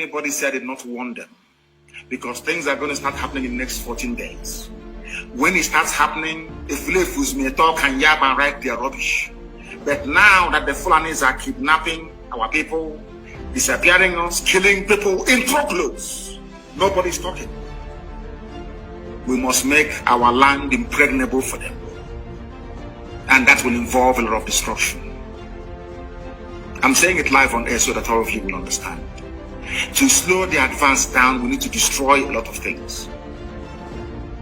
anybody said it, not warn them. Because things are going to start happening in the next 14 days. When it starts happening, if Fulefus may talk and yab and write their rubbish. But now that the Fulanis are kidnapping our people, disappearing us, killing people in truckloads, nobody's talking. We must make our land impregnable for them. And that will involve a lot of destruction. I'm saying it live on air so that all of you will understand. To slow the advance down, we need to destroy a lot of things.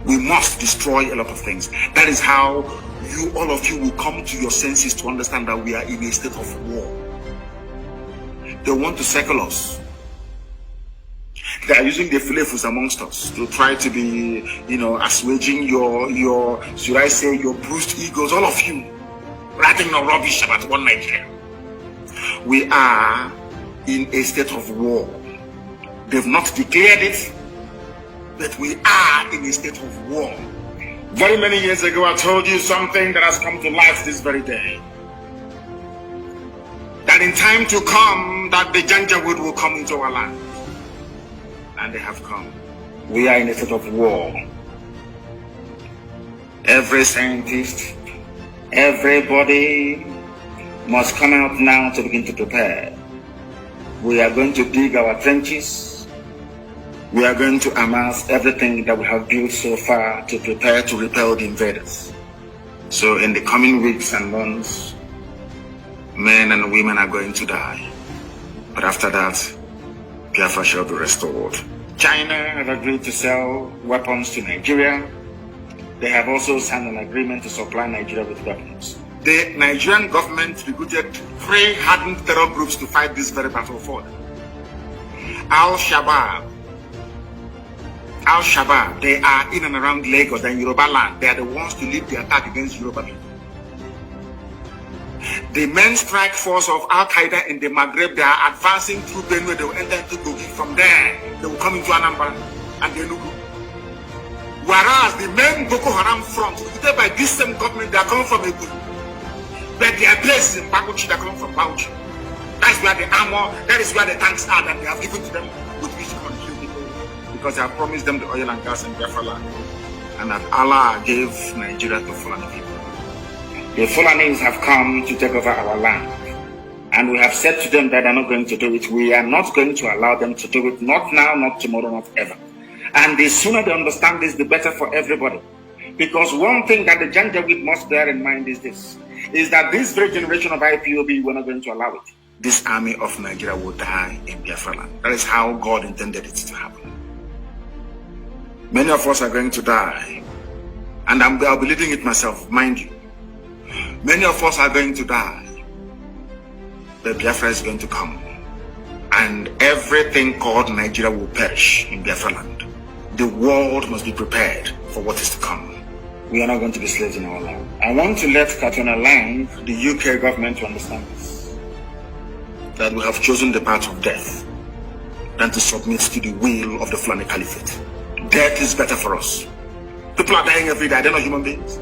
We must destroy a lot of things. That is how all of you will come to your senses to understand that we are in a state of war. They want to circle us. They are using the Fulefus amongst us to try to be, assuaging your, should I say, your bruised egos, all of you, writing no rubbish about one Nigeria. We are in a state of war. They've not declared it, but we are in a state of war. Very many years ago, I told you something that has come to life this very day. That in time to come, that the Janjaweed will come into our land. And they have come. We are in a state of war. Every scientist, everybody must come out now to begin to prepare. We are going to dig our trenches. We are going to amass everything that we have built so far to prepare to repel the invaders. So in the coming weeks and months, men and women are going to die. But after that, Biafra shall be restored. China have agreed to sell weapons to Nigeria. They have also signed an agreement to supply Nigeria with weapons. The Nigerian government recruited 3 hardened terror groups to fight this very battle for them. Al-Shabaab, they are in and around Lagos and Yoruba land. They are the ones to lead the attack against Yoruba people. The main strike force of Al-Qaeda in the Maghreb, they are advancing through Benue. They will enter into Kogi. From there, they will come into Anambra and Enugu. Whereas the main Boko Haram front, recruited by this same government, they are coming from Enugu. But they are placed in Bakuchi, they are coming from Bauchi. That's where the armor, that is where the tanks are that they have given to them with which to kill people. Because they have promised them the oil and gas in Biafra land. And that Allah gave Nigeria to Fulani people. The Fulanis have come to take over our land. And we have said to them that they are not going to do it. We are not going to allow them to do it. Not now, not tomorrow, not ever. And the sooner they understand this, the better for everybody. Because one thing that the Janjaweed must bear in mind is this. Is that this very generation of IPOB, we're not going to allow it. This army of Nigeria will die in Biafra land. That is how God intended it to happen. Many of us are going to die. And I'll be leading it myself, mind you. Many of us are going to die. But Biafra is going to come. And everything called Nigeria will perish in Biafra land. The world must be prepared for what is to come. We are not going to be slaves in our land. I want to let Katona Land, the UK government, to understand this. That we have chosen the path of death than to submit to the will of the Fulani Caliphate. Death is better for us. People are dying every day. They're not human beings.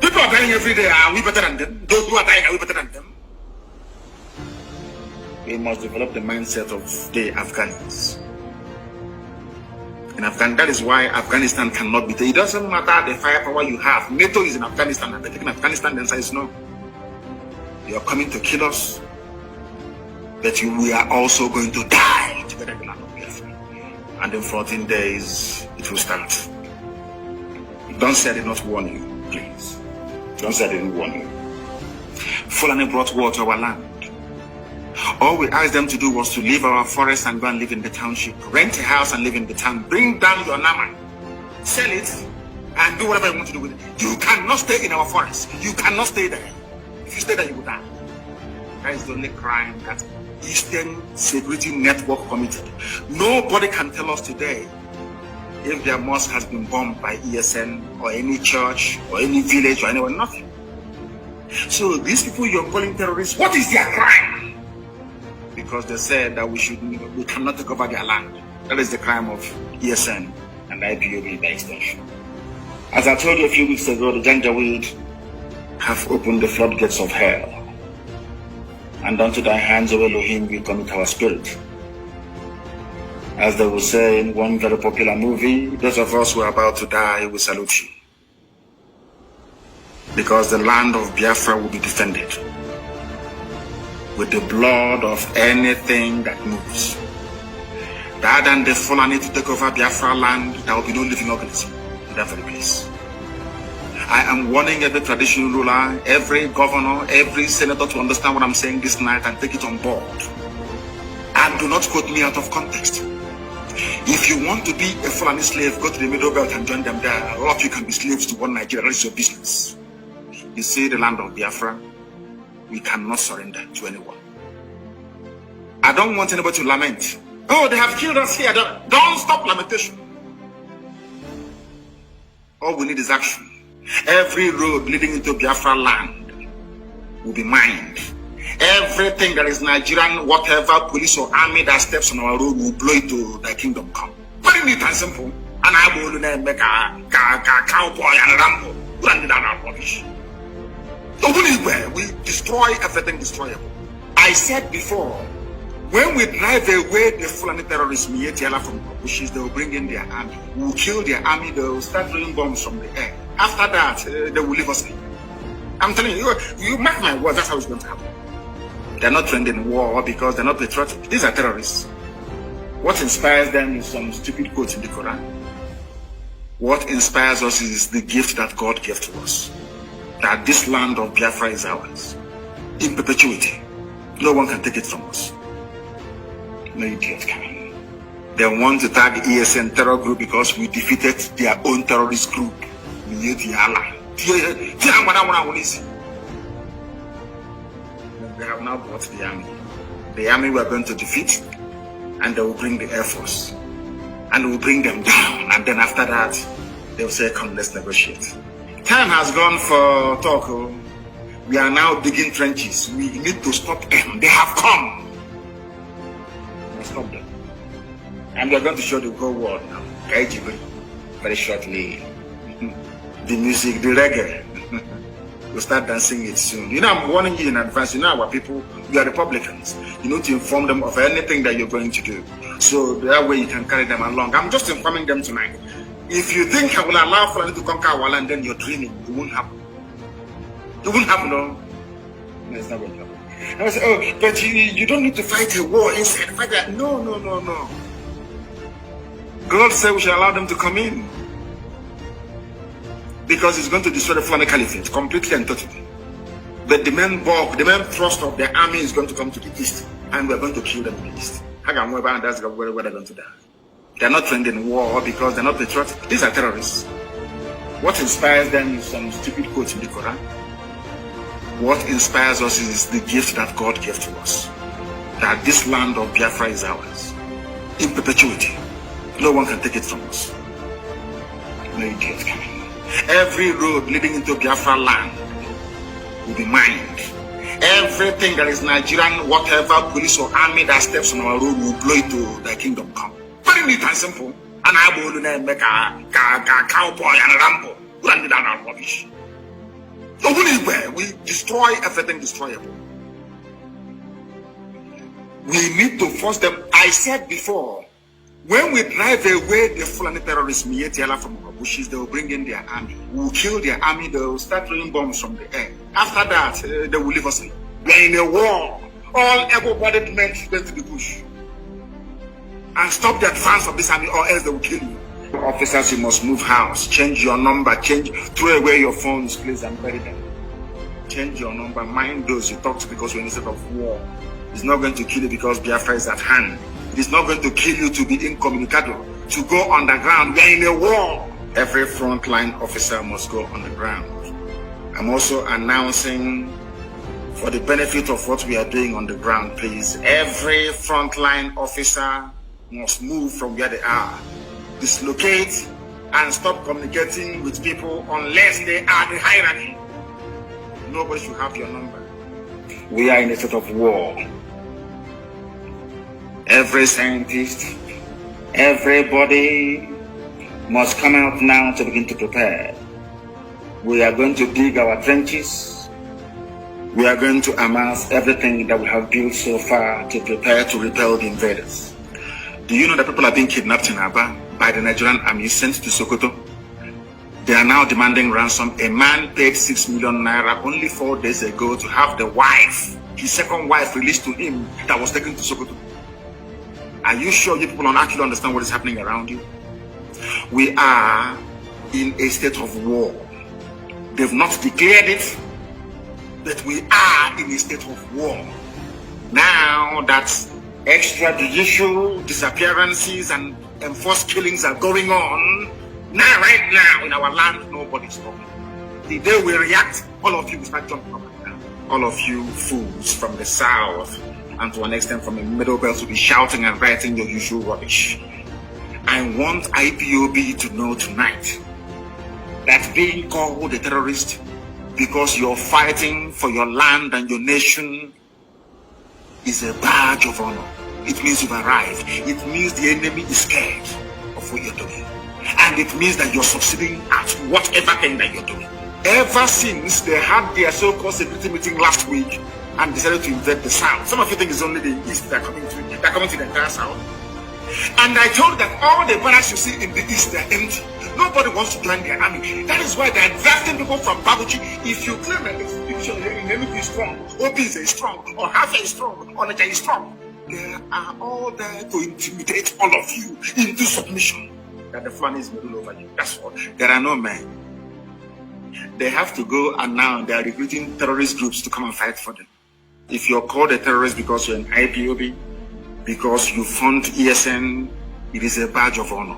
People are dying every day. Are we better than them? Those who are dying, are we better than them? We must develop the mindset of the Afghans. In Afghanistan, that is why Afghanistan cannot be taken. It doesn't matter the firepower you have. NATO is in Afghanistan, and they're taking Afghanistan, then says no. You are coming to kill us, but we are also going to die together in the land of Biafra. And in 14 days, it will start. Don't say I did not warn you, please. Don't say I didn't warn you. Fulani brought war to our land. All we asked them to do was to leave our forest and go and live in the township. Rent a house and live in the town. Bring down your nama. Sell it and do whatever you want to do with it. You cannot stay in our forest. You cannot stay there. If you stay there, you will die. That is the only crime that Eastern Security Network committed. Nobody can tell us today if their mosque has been bombed by ESN or any church or any village or anyone, nothing. So these people you're calling terrorists, what is their crime? Because they said that we cannot take over their land. That is the crime of ESN and IPOB by extension. As I told you a few weeks ago, the Janjaweed have opened the floodgates of hell. And unto thy hands, O Elohim, we commit our spirit. As they will say in one very popular movie, those of us who are about to die, we salute you. Because the land of Biafra will be defended with the blood of anything that moves. Rather than the Fulani to take over Biafra land, there will be no living organism in that very place. I am warning every traditional ruler, every governor, every senator to understand what I'm saying this night and take it on board. And do not quote me out of context. If you want to be a Fulani slave, go to the Middle Belt and join them there. A lot of you can be slaves to one Nigeria. That's your business. You see, the land of Biafra, we cannot surrender to anyone. I don't want anybody to lament. Oh, they have killed us here. Don't stop lamentation. All we need is action. Every road leading into Biafra land will be mined. Everything that is Nigerian, whatever police or army that steps on our road will blow it to the kingdom come. Very neat and simple. And I will make a cowboy and Rambo. Landed on our rubbish. We destroy everything destroyable. I said before, when we drive away the Fulani terrorists, from bushes, they will bring in their army. We will kill their army, they will start throwing bombs from the air. After that, they will leave us in. I'm telling you, you mark my words, that's how it's going to happen. They're not trained in war because they're not patriotic. These are terrorists. What inspires them is some stupid quotes in the Quran. What inspires us is the gift that God gave to us. That this land of Biafra is ours. In perpetuity. No one can take it from us. No idiot can. They want to tag ESN terror group because we defeated their own terrorist group. They have now brought the army. The army we are going to defeat, and they will bring the Air Force. And we will bring them down. And then after that, they will say, come, let's negotiate. Time has gone for talk. We are now digging trenches. We need to stop them. They have come. Let's stop them. And we are going to show the whole world now. Very shortly. The music, the reggae. We'll start dancing it soon. You know, I'm warning you in advance. You know, our people, we are Republicans. You need to inform them of anything that you're going to do. So that way you can carry them along. I'm just informing them tonight. If you think I will allow Fulani to conquer our land, then you're dreaming. It won't happen. It won't happen, no. No, it's not going to happen. I was oh, but you don't need to fight a war inside. Fight that. No. God said we shall allow them to come in. Because it's going to destroy the Fulani Caliphate completely and totally. But the main bulk, the main thrust of the army is going to come to the east. And we're going to kill them in the east. And that's where they're going to die. They're not trained in war because they're not patriotic. These are terrorists. What inspires them is some stupid quotes in the Quran. What inspires us is the gift that God gave to us. That this land of Biafra is ours. In perpetuity. No one can take it from us. No idiot can. Every road leading into Biafra land will be mined. Everything that is Nigerian, whatever police or army that steps on our road will blow it to the kingdom come. Very neat and simple. And I will make a cowboy and Rambo. Landed on our rubbish. We destroy everything destroyable. We need to force them. I said before, when we drive away the Fulani terrorists, from our bushes, they will bring in their army. We will kill their army, they will start throwing bombs from the air. After that, they will leave us in. We are in a war. All able-bodied men should go to the bush. And stop the advance of this army, or else they will kill you. Officers, you must move house. Change your number. Throw away your phones, please, and bury them. Change your number. Mind those you talk to because we're in a state of war. It's not going to kill you because Biafra is at hand. It's not going to kill you to be incommunicado, to go underground. We are in a war. Every frontline officer must go underground. I'm also announcing, for the benefit of what we are doing on the ground, please, every frontline officer must move from where they are. Dislocate and stop communicating with people unless they are the hierarchy. Nobody should have your number. We are in a state of war. Every scientist, everybody must come out now to begin to prepare. We are going to dig our trenches. We are going to amass everything that we have built so far to prepare to repel the invaders. Do you know that people are being kidnapped in Aba by the Nigerian army sent to Sokoto? They are now demanding ransom. A man paid 6 million naira only 4 days ago to have the wife, his second wife, released to him that was taken to Sokoto. Are you sure you people don't actually understand what is happening around you? We are in a state of war. They've not declared it, but we are in a state of war. Now that extrajudicial disappearances and enforced killings are going on, now, right now, in our land, nobody's talking. The day we react, all of you will start jumping up and down. All of you fools from the south, and to an extent from the middle belt, will be shouting and writing your usual rubbish. I want IPOB to know tonight that being called a terrorist because you're fighting for your land and your nation is a badge of honor. It means you've arrived. It means the enemy is scared of what you're doing. And it means that you're succeeding at whatever thing that you're doing. Ever since they had their so-called security meeting last week and decided to invade the south, some of you think it's only the east that are coming to the entire south. And I told that all the barracks you see in the east, they're empty. Nobody wants to join their army. That is why they're drafting people from Babuchi. If you claim that the institution in Enugu is strong, Obis is strong, or Hafe is strong, or Naja is strong, they are all there to intimidate all of you into submission. That the Fulanis will rule over you. That's all. There are no men. They have to go, and now they are recruiting terrorist groups to come and fight for them. If you're called a terrorist because you're an IPOB, because you fund ESN, it is a badge of honor.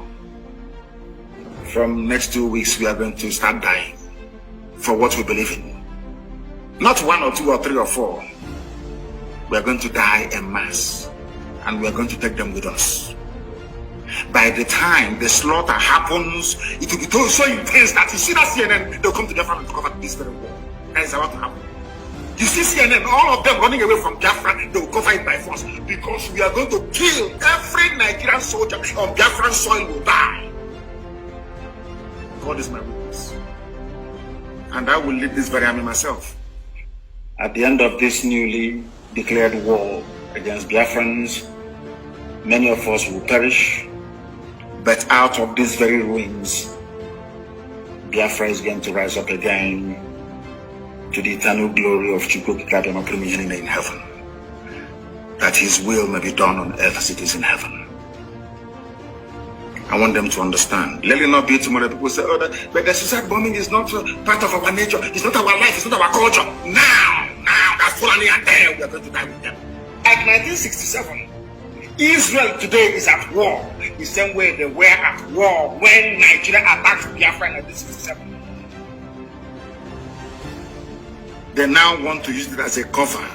From next 2 weeks, we are going to start dying for what we believe in. Not 1 or 2 or 3 or 4. We are going to die en masse, and we are going to take them with us. By the time the slaughter happens, it will be so intense that you see that CNN, they'll come to Biafra to cover this very war. That is about to happen. You see CNN, all of them running away from Biafra, they will cover it by force, because we are going to kill every Nigerian soldier on Biafran soil will die. God is my witness. And I will lead this very army myself. At the end of this newly declared war against Biafrans, many of us will perish. But out of these very ruins, Biafra is going to rise up again to the eternal glory of Chukwu in heaven, that his will may be done on earth as it is in heaven. I want them to understand. Let it not be tomorrow people say, oh, but the suicide bombing is not part of our nature, it's not our life, it's not our culture. Now, that's Fulani and there, we are going to die with them. Like 1967, Israel today is at war the same way they were at war when Nigeria attacked Biafra in 1967. They now want to use it as a cover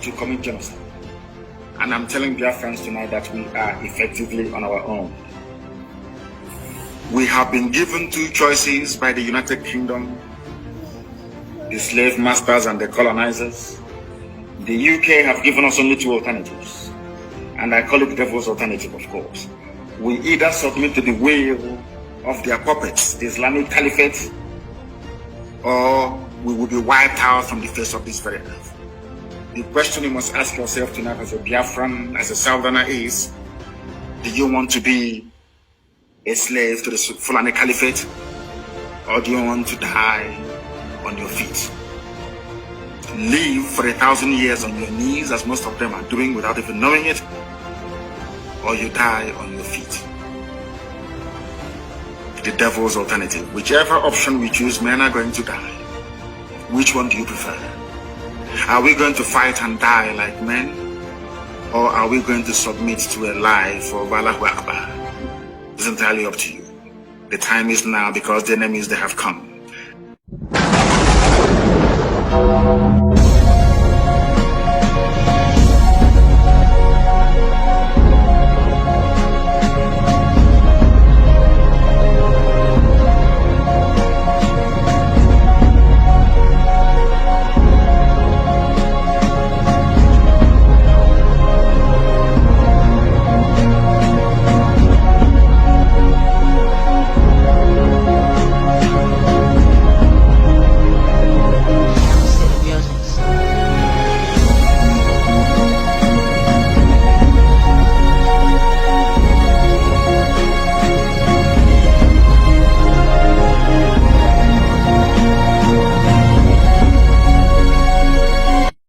to commit genocide. And I'm telling Biafrans tonight that we are effectively on our own. We have been given 2 choices by the United Kingdom, the slave masters and the colonizers. The UK have given us only 2 alternatives, and I call it the devil's alternative, of course. We either submit to the will of their puppets, the Islamic Caliphate, or we will be wiped out from the face of this very earth. The question you must ask yourself tonight as a Biafran, as a Southerner is, do you want to be a slave to the Fulani Caliphate, or do you want to die on your feet? Live for 1,000 years on your knees, as most of them are doing without even knowing it, or you die on your feet. The devil's alternative. Whichever option we choose, men are going to die. Which one do you prefer? Are we going to fight and die like men, or are we going to submit to a lie for Allahu Akbar? It's entirely up to you. The time is now, because the enemies, they have come.